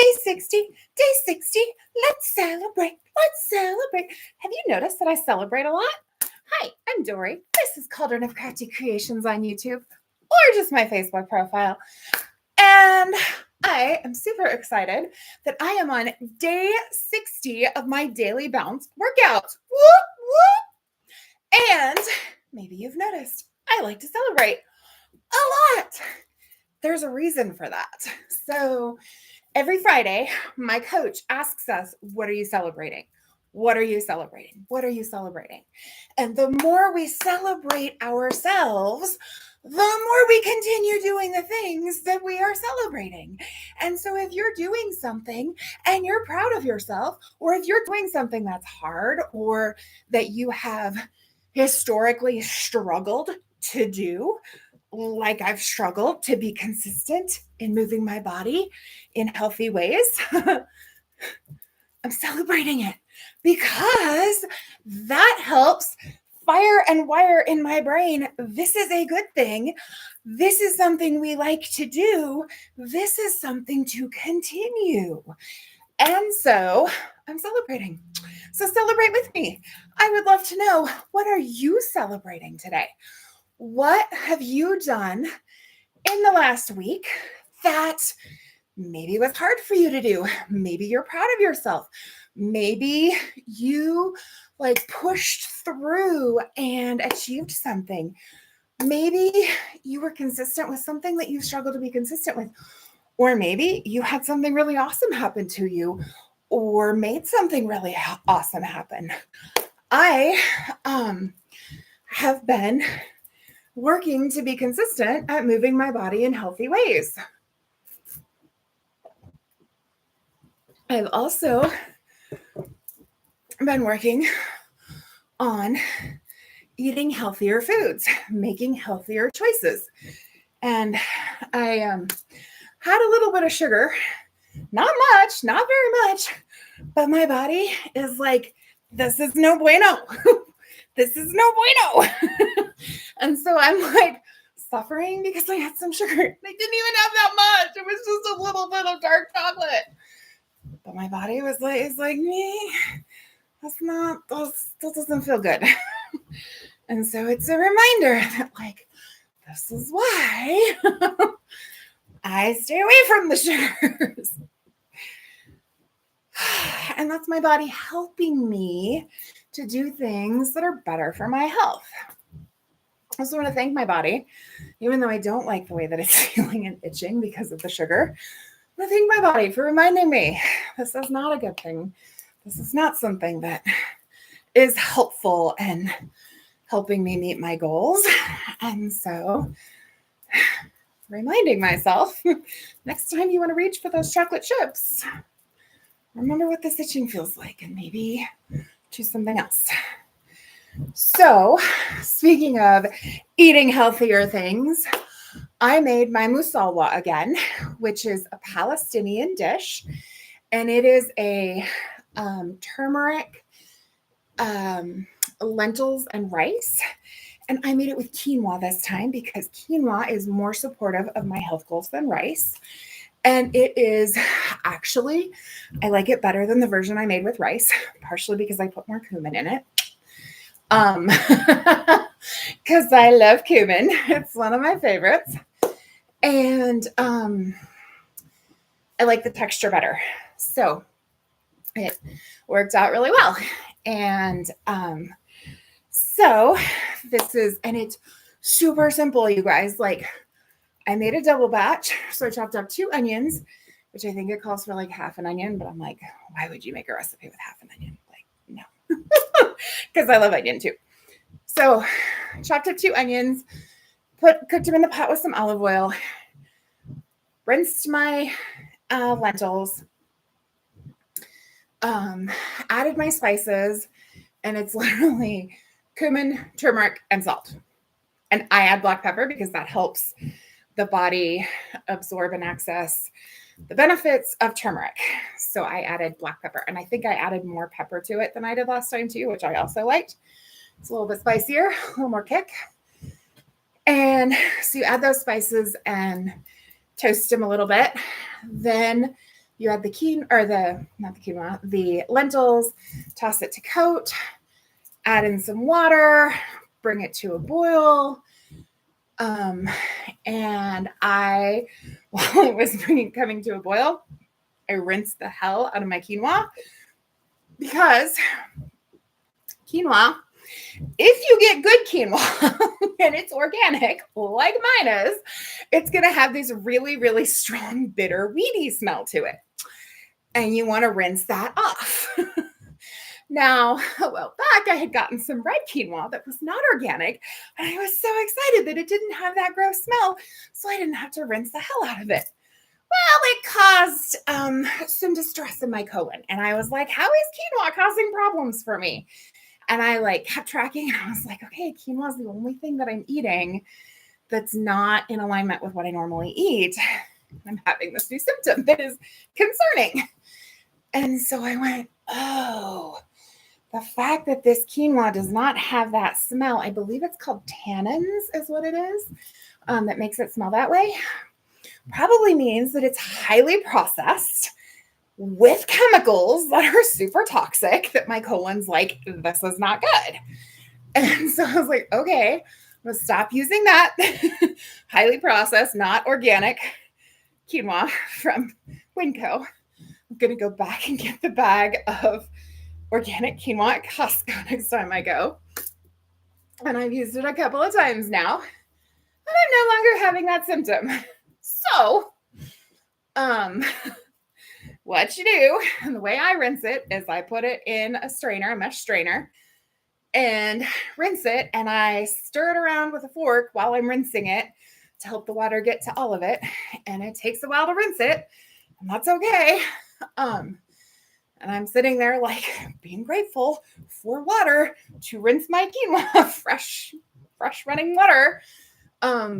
Day 60, day 60. Let's celebrate. Let's celebrate. Have you noticed that I celebrate a lot? Hi, I'm Dory. This is Cauldron of Crafty Creations on YouTube or just my Facebook profile. And I am super excited that I am on day 60 of my daily bounce workout. Whoop, whoop. And maybe you've noticed I like to celebrate a lot. There's a reason for that. So every Friday, my coach asks us, what are you celebrating? What are you celebrating? What are you celebrating? And the more we celebrate ourselves, the more we continue doing the things that we are celebrating. And so if you're doing something and you're proud of yourself, or if you're doing something that's hard or that you have historically struggled to do, like I've struggled to be consistent in moving my body in healthy ways, I'm celebrating it because that helps fire and wire in my brain. This is a good thing. This is something we like to do. This is something to continue. And so I'm celebrating. So celebrate with me. I would love to know, what are you celebrating today? What have you done in the last week that maybe was hard for you to do? Maybe you're proud of yourself. Maybe you pushed through and achieved something. Maybe you were consistent with something that you struggled to be consistent with. Or maybe you had something really awesome happen to you or made something really awesome happen. I have been working to be consistent at moving my body in healthy ways. I've also been working on eating healthier foods, making healthier choices. And I had a little bit of sugar, not much, not very much, but my body is like, this is no bueno. This is no bueno. And so I'm like suffering because I had some sugar. I didn't even have that much. It was just a little bit of dark chocolate. But my body was like, it's like, me, that doesn't feel good. And so it's a reminder that this is why I stay away from the sugars. And that's my body helping me to do things that are better for my health. I also want to thank my body, even though I don't like the way that it's feeling and itching because of the sugar. I want to thank my body for reminding me this is not a good thing. This is not something that is helpful and helping me meet my goals. And so reminding myself, next time you want to reach for those chocolate chips, remember what this itching feels like and maybe choose something else. So speaking of eating healthier things, I made my musalwa again, which is a Palestinian dish. And it is a turmeric, lentils, and rice. And I made it with quinoa this time because quinoa is more supportive of my health goals than rice. And it is actually, I like it better than the version I made with rice, partially because I put more cumin in it. Because I love cumin. It's one of my favorites. And I like the texture better. So it worked out really well. And so it's super simple, you guys. I made a double batch. So I chopped up 2 onions, which I think it calls for half an onion, but I'm like, why would you make a recipe with half an onion? No, because I love onion too. So chopped up 2 onions, cooked them in the pot with some olive oil, rinsed my lentils, added my spices, and it's literally cumin, turmeric, and salt. And I add black pepper because that helps the body absorb and access the benefits of turmeric. So I added black pepper, and I think I added more pepper to it than I did last time too, which I also liked. It's a little bit spicier, a little more kick. And so you add those spices and toast them a little bit. Then You add the lentils, toss it to coat, add in some water, bring it to a boil. And while it was coming to a boil, I rinsed the hell out of my quinoa, because quinoa, if you get good quinoa and it's organic, like mine is, it's going to have this really, really strong, bitter, weedy smell to it. And you want to rinse that off. Now, a while back, I had gotten some red quinoa that was not organic, and I was so excited that it didn't have that gross smell, so I didn't have to rinse the hell out of it. Well, it caused some distress in my colon, and I was like, how is quinoa causing problems for me? And I kept tracking, and I was like, okay, quinoa is the only thing that I'm eating that's not in alignment with what I normally eat. I'm having this new symptom that is concerning. And so I went, oh, the fact that this quinoa does not have that smell, I believe it's called tannins is what it is, that makes it smell that way, probably means that it's highly processed with chemicals that are super toxic, that my colon's like, this is not good. And so I was like, okay, I'm going to stop using that highly processed, not organic quinoa from Winco. I'm going to go back and get the bag of organic quinoa at Costco next time I go. And I've used it a couple of times now, and I'm no longer having that symptom. So, what you do, and the way I rinse it is I put it in a strainer, a mesh strainer, and rinse it, and I stir it around with a fork while I'm rinsing it to help the water get to all of it. And it takes a while to rinse it, and that's okay. And I'm sitting there being grateful for water to rinse my quinoa, fresh running water,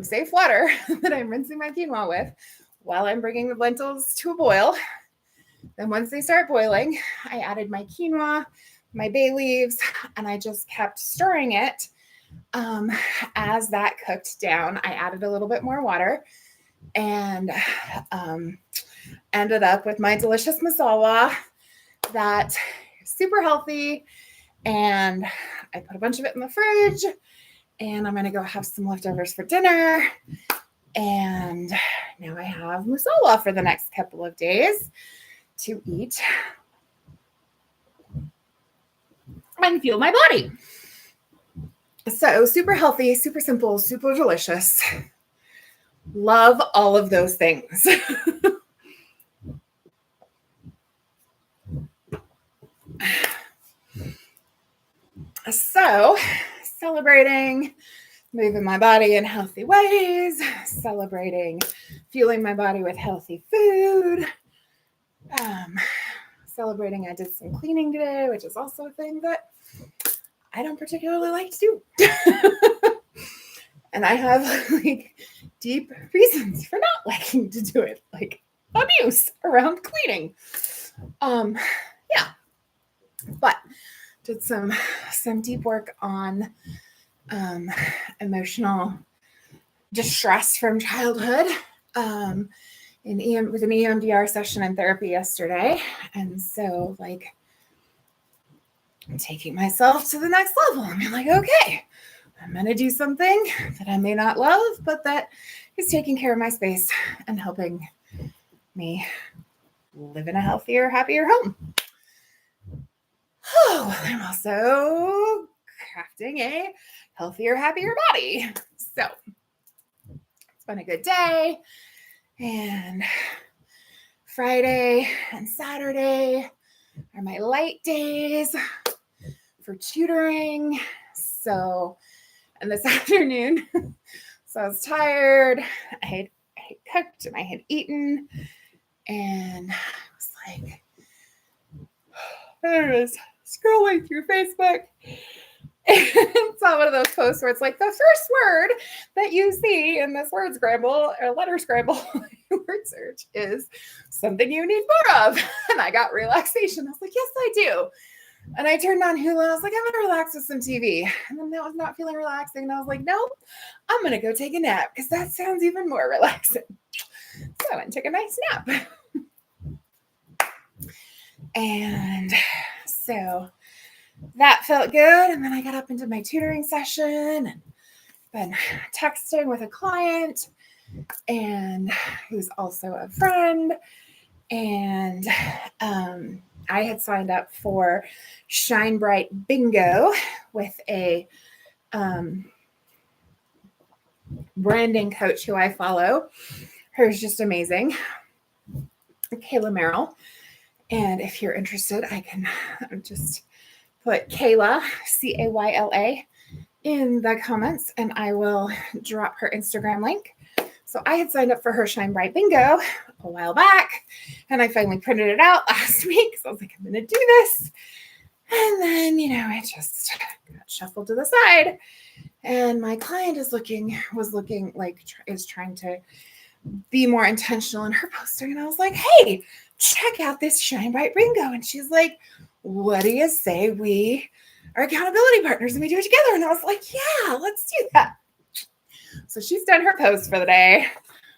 safe water that I'm rinsing my quinoa with while I'm bringing the lentils to a boil. Then once they start boiling, I added my quinoa, my bay leaves, and I just kept stirring it. As that cooked down, I added a little bit more water and ended up with my delicious masala that is super healthy. And I put a bunch of it in the fridge, and I'm going to go have some leftovers for dinner. And now I have masala for the next couple of days to eat and fuel my body. So super healthy, super simple, super delicious. Love all of those things. So celebrating moving my body in healthy ways, celebrating fueling my body with healthy food, celebrating I did some cleaning today, which is also a thing that I don't particularly like to do. And I have deep reasons for not liking to do it, like abuse around cleaning. Yeah. But did some deep work on emotional distress from childhood with an EMDR session in therapy yesterday. And so I'm taking myself to the next level. I'm like, okay, I'm going to do something that I may not love, but that is taking care of my space and helping me live in a healthier, happier home. Oh, I'm also crafting a healthier, happier body. So it's been a good day. And Friday and Saturday are my light days for tutoring. So, and this afternoon, so I was tired. I had cooked and I had eaten. And I was like, there it is. Scrolling through Facebook and saw one of those posts where it's like the first word that you see in this word scramble or letter scramble word search is something you need more of. And I got relaxation. I was like, yes, I do. And I turned on Hulu. I was like, I'm going to relax with some TV. And then that was not feeling relaxing. And I was like, nope, I'm going to go take a nap because that sounds even more relaxing. So I went and took a nice nap. And so that felt good. And then I got up into my tutoring session and been texting with a client and who's also a friend. And I had signed up for Shine Bright Bingo with a branding coach who I follow. Her's just amazing, Kayla Merrill. And if you're interested, I can just put Kayla, Cayla, in the comments, and I will drop her Instagram link. So I had signed up for her Shine Bright Bingo a while back, and I finally printed it out last week. So I was like, I'm going to do this. And then, it just got shuffled to the side. And my client is trying to be more intentional in her posting. And I was like, hey, check out this Shine Bright Bingo. And she's like, what do you say we are accountability partners and we do it together? And I was like, yeah, let's do that. So she's done her post for the day.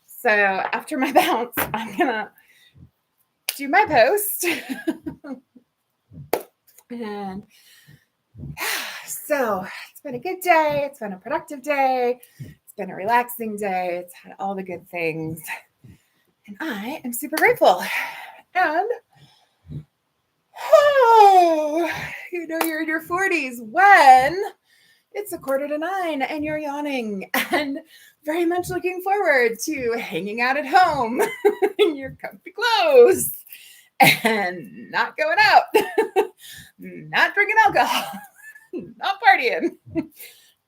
So after my bounce, I'm going to do my post. And so it's been a good day. It's been a productive day. It's been a relaxing day. It's had all the good things. And I am super grateful. And you're in your 40s when it's 8:45 and you're yawning and very much looking forward to hanging out at home in your comfy clothes and not going out, not drinking alcohol, not partying.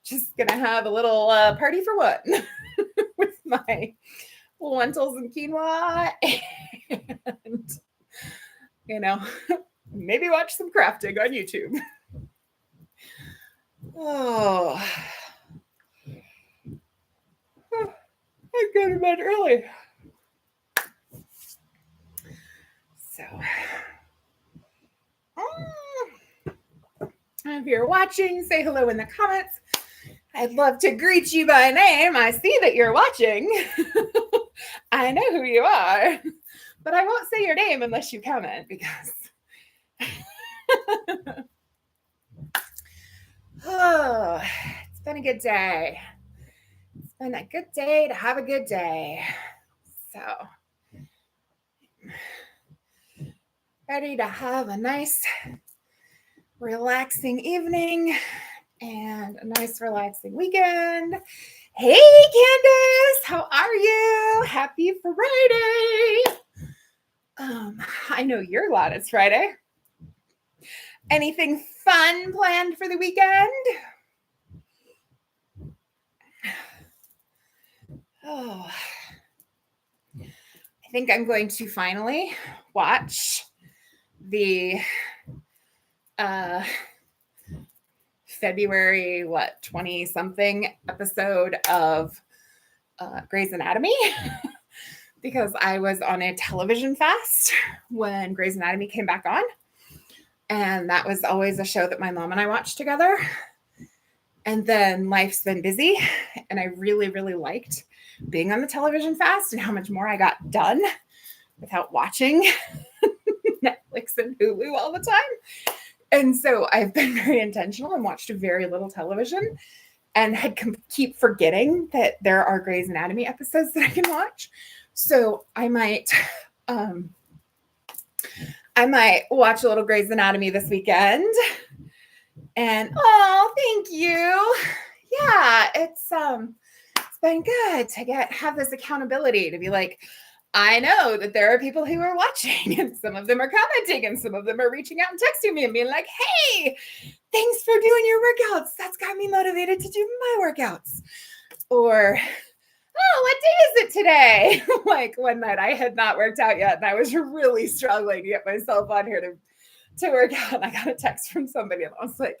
Just going to have a little party for one with my lentils and quinoa and, maybe watch some crafting on YouTube. Oh, I go to bed early. So, if you're watching, say hello in the comments. I'd love to greet you by name. I see that you're watching. I know who you are, but I won't say your name unless you comment because it's been a good day. It's been a good day to have a good day. So, ready to have a nice, relaxing evening and a nice, relaxing weekend. Hey, Candace, how are you? Happy Friday. I know you're glad it's Friday. Anything fun planned for the weekend? Oh, I think I'm going to finally watch the February 20-something episode of Grey's Anatomy because I was on a television fast when Grey's Anatomy came back on, and that was always a show that my mom and I watched together. And then life's been busy, and I really, really liked being on the television fast and how much more I got done without watching Netflix and Hulu all the time. And so I've been very intentional and watched very little television and had keep forgetting that there are Grey's Anatomy episodes that I can watch. So I might watch a little Grey's Anatomy this weekend. And thank you. Yeah, it's been good to have this accountability to be like, I know that there are people who are watching and some of them are commenting and some of them are reaching out and texting me and being like, hey, thanks for doing your workouts. That's got me motivated to do my workouts. Or, oh, what day is it today? Like one night I had not worked out yet and I was really struggling to get myself on here to work out. And I got a text from somebody and I was like,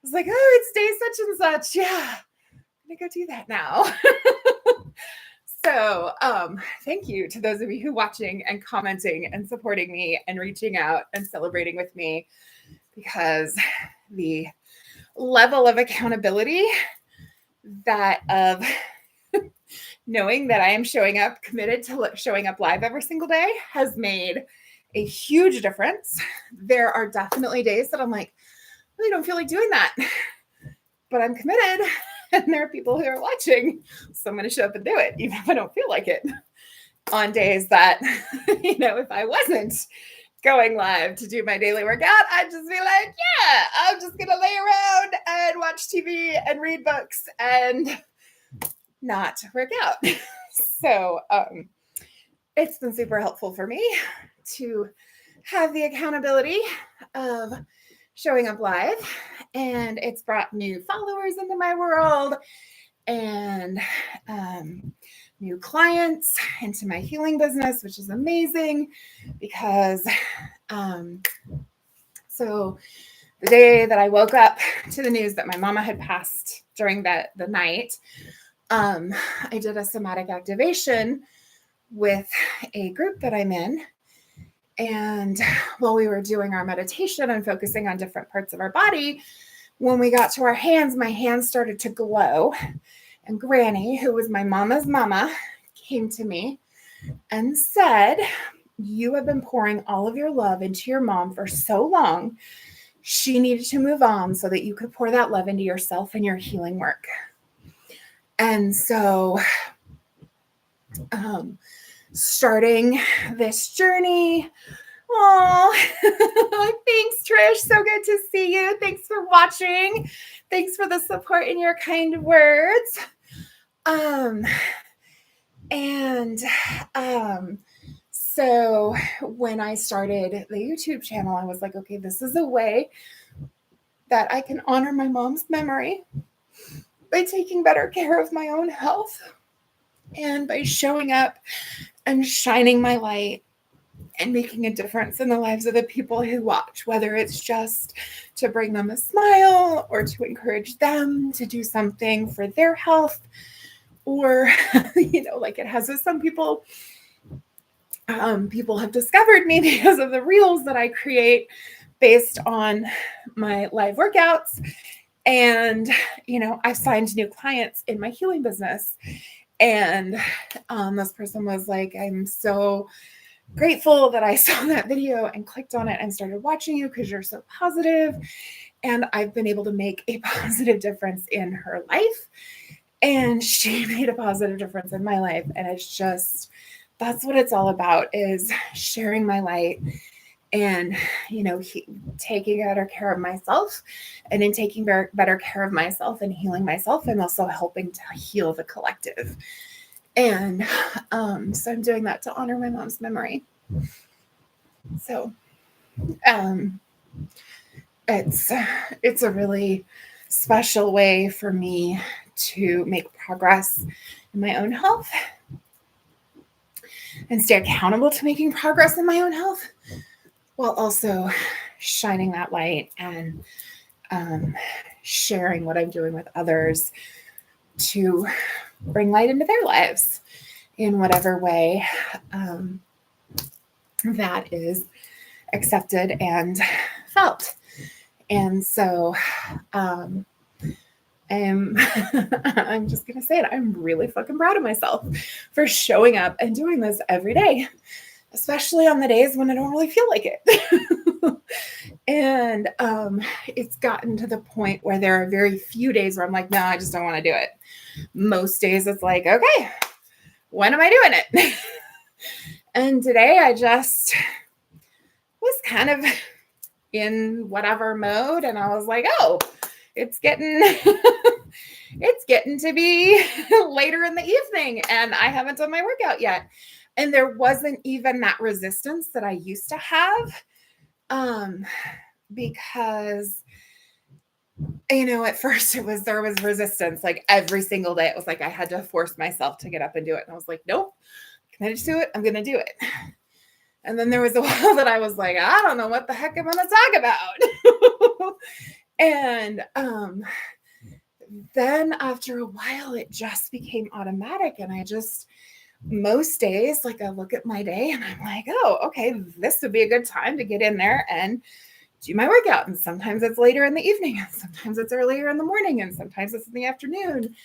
oh, it's day such and such. Yeah, I'm going to go do that now. So thank you to those of you who are watching and commenting and supporting me and reaching out and celebrating with me, because the level of accountability that of knowing that I am showing up, committed to showing up live every single day has made a huge difference. There are definitely days that I'm like, I really don't feel like doing that, but I'm committed. And there are people who are watching. So I'm going to show up and do it, even if I don't feel like it. On days that, if I wasn't going live to do my daily workout, I'd just be like, yeah, I'm just going to lay around and watch TV and read books and not work out. So it's been super helpful for me to have the accountability of showing up live, and it's brought new followers into my world and new clients into my healing business, which is amazing because so the day that I woke up to the news that my mama had passed during the night, I did a somatic activation with a group that I'm in. And while we were doing our meditation and focusing on different parts of our body, when we got to our hands, my hands started to glow. And Granny, who was my mama's mama, came to me and said, you have been pouring all of your love into your mom for so long. She needed to move on so that you could pour that love into yourself and your healing work. And so starting this journey. Oh, thanks, Trish. So good to see you. Thanks for watching. Thanks for the support and your kind words. So when I started the YouTube channel, I was like, okay, this is a way that I can honor my mom's memory by taking better care of my own health and by showing up and shining my light and making a difference in the lives of the people who watch, whether it's just to bring them a smile or to encourage them to do something for their health, or, like it has with some people. People have discovered me because of the reels that I create based on my live workouts. And, I've signed new clients in my healing business. And this person was like, I'm so grateful that I saw that video and clicked on it and started watching you because you're so positive. And I've been able to make a positive difference in her life. And she made a positive difference in my life. And it's just, that's what it's all about, is sharing my light and, taking better care of myself. And in taking better care of myself and healing myself, I'm also helping to heal the collective. And so I'm doing that to honor my mom's memory. So it's a really special way for me to make progress in my own health and stay accountable to making progress in my own health, while also shining that light and sharing what I'm doing with others to bring light into their lives in whatever way that is accepted and felt. And so I'm just going to say it. I'm really fucking proud of myself for showing up and doing this every day, especially on the days when I don't really feel like it. And it's gotten to the point where there are very few days where I'm like, no, I just don't want to do it. Most days it's like, okay, when am I doing it? And today I just was kind of in whatever mode, and I was like, oh, it's getting to be later in the evening and I haven't done my workout yet. And there wasn't even that resistance that I used to have, because at first there was resistance. Like every single day it was like I had to force myself to get up and do it, and I was like, nope, committed to it, I'm gonna do it. And then there was a while that I was like, I don't know what the heck I'm gonna talk about. And then after a while it just became automatic, and most days, like I look at my day and I'm like, oh, okay, this would be a good time to get in there and do my workout. And sometimes it's later in the evening, and sometimes it's earlier in the morning, and sometimes it's in the afternoon.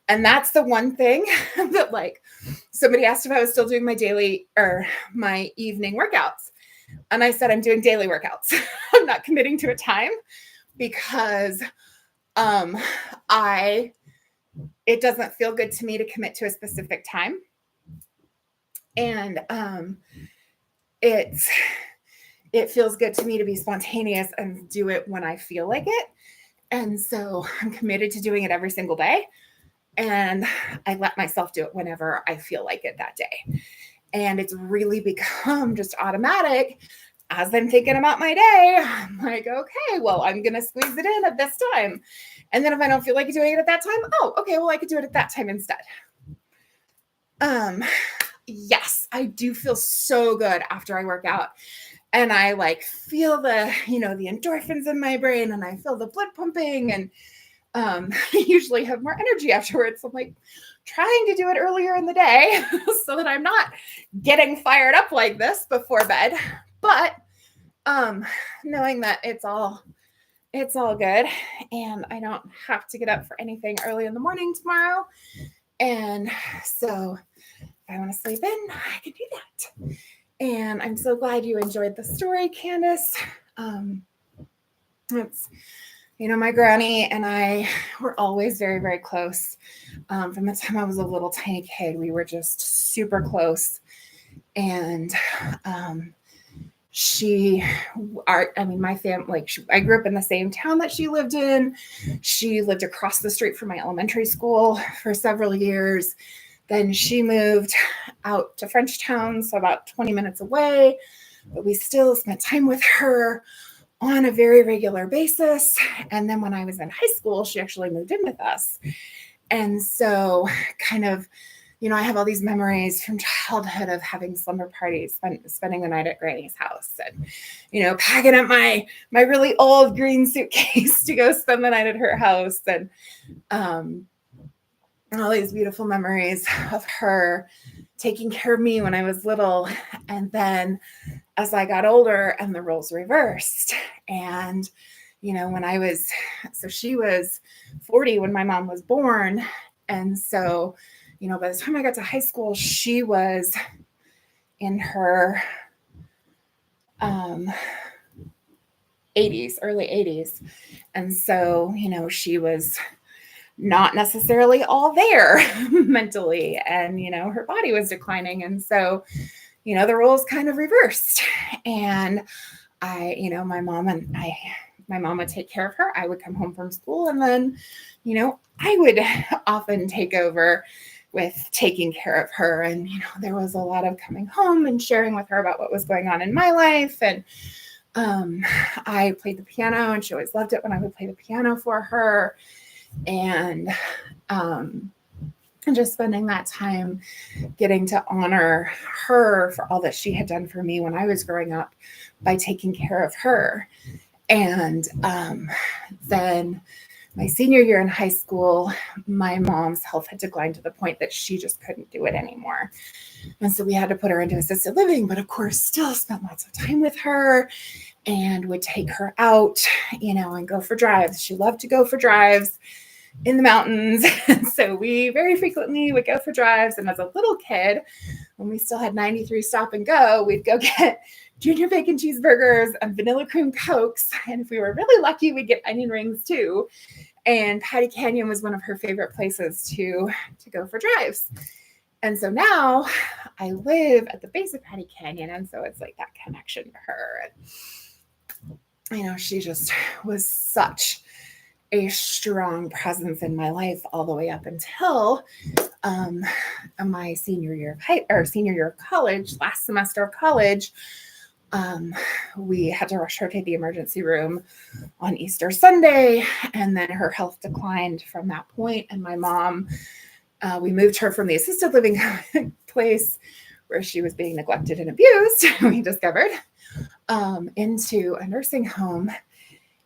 And that's the one thing that, like, somebody asked if I was still doing my daily or my evening workouts. And I said, I'm doing daily workouts. I'm not committing to a time because it doesn't feel good to me to commit to a specific time. And it feels good to me to be spontaneous and do it when I feel like it. And so I'm committed to doing it every single day. And I let myself do it whenever I feel like it that day. And it's really become just automatic. As I'm thinking about my day, I'm like, okay, well, I'm going to squeeze it in at this time. And then if I don't feel like doing it at that time, oh, okay, well, I could do it at that time instead. Yes, I do feel so good after I work out. And I like feel the endorphins in my brain, and I feel the blood pumping, and I usually have more energy afterwards. So I'm like trying to do it earlier in the day so that I'm not getting fired up like this before bed. But knowing that it's all good and I don't have to get up for anything early in the morning tomorrow. And so if I want to sleep in, I can do that. And I'm so glad you enjoyed the story, Candace. It's, my granny and I were always very, very close. From the time I was a little tiny kid, we were just super close. And my family, I grew up in the same town that she lived in. She lived across the street from my elementary school for several years. Then she moved out to Frenchtown, so about 20 minutes away, but we still spent time with her on a very regular basis. And then when I was in high school, she actually moved in with us. And so kind of, I have all these memories from childhood of having slumber parties, spending the night at Granny's house, and, packing up my really old green suitcase to go spend the night at her house. And all these beautiful memories of her taking care of me when I was little. And then as I got older and the roles reversed, and, so she was 40 when my mom was born. And so, by the time I got to high school, she was in her 80s, early 80s. And so, she was not necessarily all there mentally, and her body was declining, and so the roles kind of reversed. And my mom would take care of her. I would come home from school, and then I would often take over with taking care of her. And there was a lot of coming home and sharing with her about what was going on in my life. And I played the piano, and she always loved it when I would play the piano for her. And just spending that time getting to honor her for all that she had done for me when I was growing up by taking care of her. And then my senior year in high school, my mom's health had declined to the point that she just couldn't do it anymore. And so we had to put her into assisted living, but of course still spent lots of time with her and would take her out, and go for drives. She loved to go for drives in the mountains. And so we very frequently would go for drives. And as a little kid, when we still had 93 Stop and Go, we'd go get junior bacon cheeseburgers and vanilla cream Cokes. And if we were really lucky, we'd get onion rings too. And Patty Canyon was one of her favorite places to go for drives. And so now I live at the base of Patty Canyon. And so it's like that connection to her. And, she just was such a strong presence in my life all the way up until my senior year of college, last semester of college. We had to rush her to the emergency room on Easter Sunday, and then her health declined from that point. And my mom, we moved her from the assisted living place where she was being neglected and abused, we discovered, into a nursing home.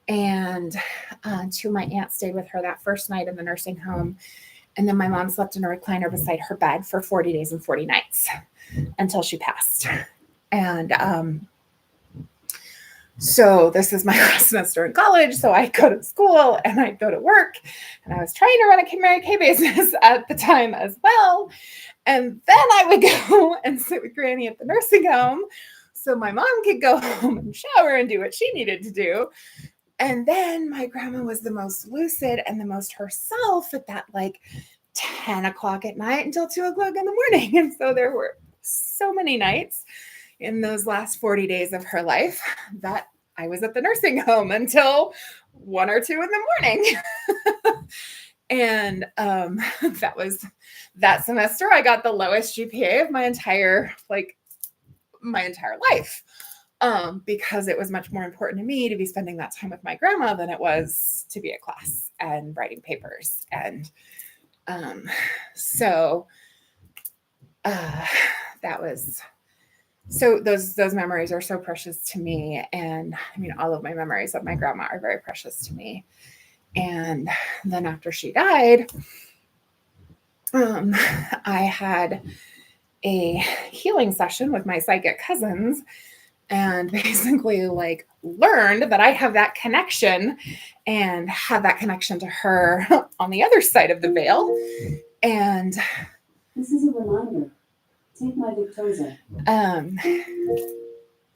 And two of my aunts stayed with her that first night in the nursing home. And then my mom slept in a recliner beside her bed for 40 days and 40 nights until she passed. And so this is my last semester in college. So I go to school and I go to work, and I was trying to run a Mary Kay business at the time as well. And then I would go and sit with Granny at the nursing home so my mom could go home and shower and do what she needed to do. And then my grandma was the most lucid and the most herself at that like 10 o'clock at night until 2 o'clock in the morning. And so there were so many nights in those last 40 days of her life that I was at the nursing home until 1 or 2 in the morning. And that semester I got the lowest GPA of my entire life. Because it was much more important to me to be spending that time with my grandma than it was to be at class and writing papers. And so those memories are so precious to me. And I mean, all of my memories of my grandma are very precious to me. And then after she died, I had a healing session with my psychic cousins and basically like learned that I have that connection and had that connection to her on the other side of the veil. And this is a reminder. Take my Victoza.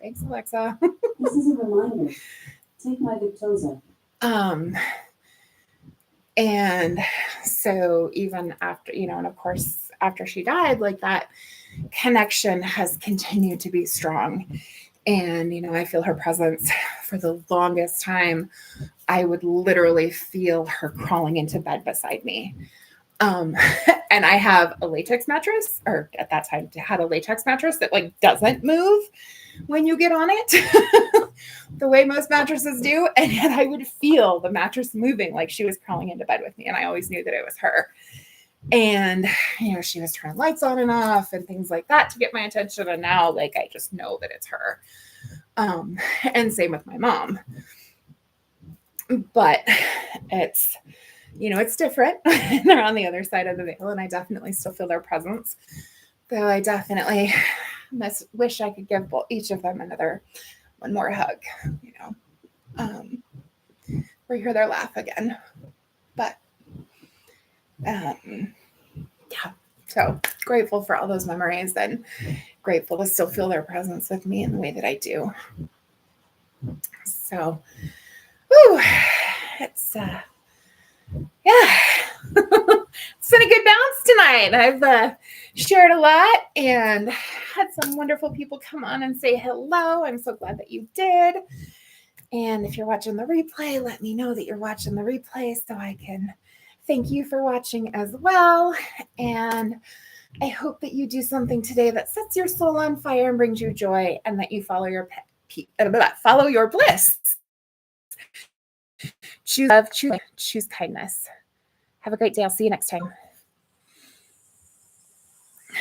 Thanks, Alexa. This is a reminder. Take my Victoza. And so even after, and of course, after she died, like that connection has continued to be strong. And, I feel her presence for the longest time. I would literally feel her crawling into bed beside me. And I have a latex mattress, or at that time had a latex mattress that like doesn't move when you get on it the way most mattresses do. And yet I would feel the mattress moving like she was crawling into bed with me. And I always knew that it was her. And, she was turning lights on and off and things like that to get my attention. And now like, I just know that it's her. And same with my mom. But it's, it's different. They're on the other side of the veil, and I definitely still feel their presence. Though I definitely wish I could give each of them one more hug, or hear their laugh again. But yeah, so grateful for all those memories and grateful to still feel their presence with me in the way that I do. So, it's yeah, it's been a good bounce tonight. I've shared a lot and had some wonderful people come on and say hello. I'm so glad that you did. And if you're watching the replay, let me know that you're watching the replay so I can thank you for watching as well. And I hope that you do something today that sets your soul on fire and brings you joy, and that you follow your bliss. Choose love, choose kindness. Have a great day. I'll see you next time.